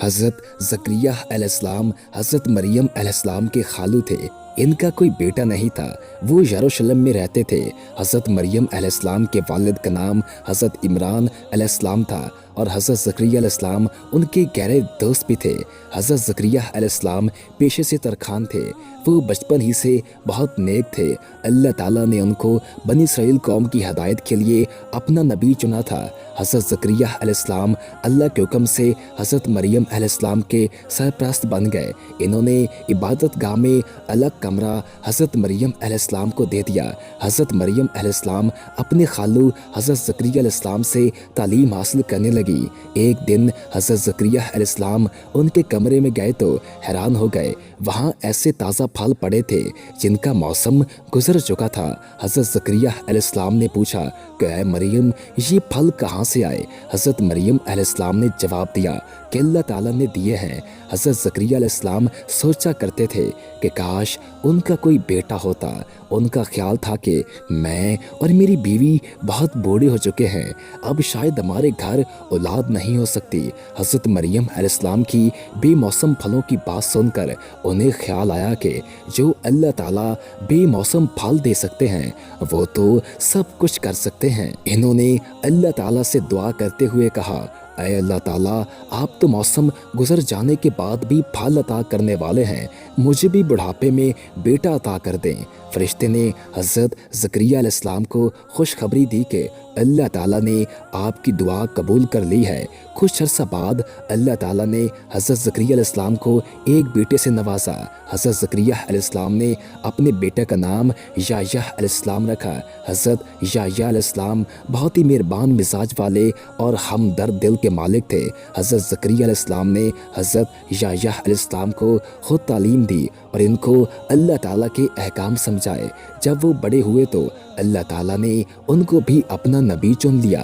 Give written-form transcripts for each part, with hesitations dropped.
हज़रत ज़करिया अलैहिस्सलाम हज़रत मरियम अलैहिस्सलाम के खालू थे। इनका कोई बेटा नहीं था। वो यरूशलेम में रहते थे। हज़रत मरियम अलैहिस्सलाम के वालिद का नाम हज़रत इमरान अलैहिस्सलाम था और हज़रत ज़करिया अलैहिस्सलाम उनके गहरे दोस्त भी थे। हज़रत ज़करिया अलैहिस्सलाम पेशे से तरखान थे। वो बचपन ही से बहुत नेक थे। अल्लाह ताला ने उनको बनी इसराइल कौम की हदायत के लिए अपना नबी चुना था। हज़रत ज़करिया अलैहिस्सलाम अल्लाह के हुक्म से हज़रत मरियम अलैहिस्सलाम के सरपरस्त बन गए। इन्होंने इबादत गाह में अलग कमरा हज़रत मरियम अलैहिस्सलाम को दे दिया। हज़रत मरियम अलैहिस्सलाम अपने खालू हज़रत ज़करिया अलैहिस्सलाम से तालीम हासिल करने लगी। एक दिन हज़रत ज़करिया अलैहिस्सलाम उनके कमरे में गए तो हैरान हो गए। वहाँ ऐसे ताज़ा फल पड़े थे जिनका मौसम गुजर चुका था। हज़रत ज़करिया अलैहिस्सलाम ने पूछा कि ऐ मरियम, ये फल कहाँ से आए? हज़रत मरियम अलैहिस्सलाम ने जवाब दिया कि अल्लाह ताला ने दिए हैं। हज़रत ज़करिया अलैहिस्सलाम सोचा करते थे कि काश उनका कोई बेटा होता। उनका ख्याल था कि मैं और मेरी बीवी बहुत बूढ़े हो चुके हैं, अब शायद हमारे घर औलाद नहीं हो सकती। हज़रत मरियम अलैहिस्सलाम की बेमौसम फलों की बात सुनकर उन्हें ख्याल आया कि जो अल्लाह ताला बेमौसम फल दे सकते हैं वो तो सब कुछ कर सकते हैं। इन्होंने अल्लाह ताला से दुआ करते हुए कहा, ऐ अल्लाह ताला, आप तो मौसम गुजर जाने के बाद भी फल अता करने वाले हैं, मुझे भी बुढ़ापे में बेटा अता कर दें। फरिश्ते ने हज़रत ज़करिया अलैहिस्सलाम को खुशखबरी दी कि अल्लाह ताला ने आपकी दुआ कबूल कर ली है। कुछ अरसा बाद अल्लाह ताला ने हज़रत ज़करिया अलैहिस्सलाम को एक बेटे से नवाजा। हज़रत ज़करिया अलैहिस्सलाम ने अपने बेटे का नाम याह्या अलैहिस्सलाम रखा। हज़रत याह्या अलैहिस्सलाम बहुत ही मेहरबान मिजाज वाले और हमदर्द दिल के मालिक थे। हज़रत ज़करिया अलैहिस्सलाम ने हज़रत याह्या अलैहिस्सलाम को खुद तालीम दी और इनको अल्लाह ताला के अहकाम समझाए। जब वो बड़े हुए तो अल्लाह ताला ने उनको भी अपना नबी चुन लिया।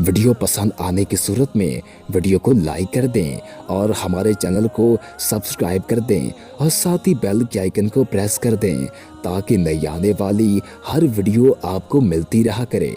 वीडियो पसंद आने की सूरत में वीडियो को लाइक कर दें और हमारे चैनल को सब्सक्राइब कर दें और साथ ही बेल के आइकन को प्रेस कर दें ताकि नई आने वाली हर वीडियो आपको मिलती रहा करे।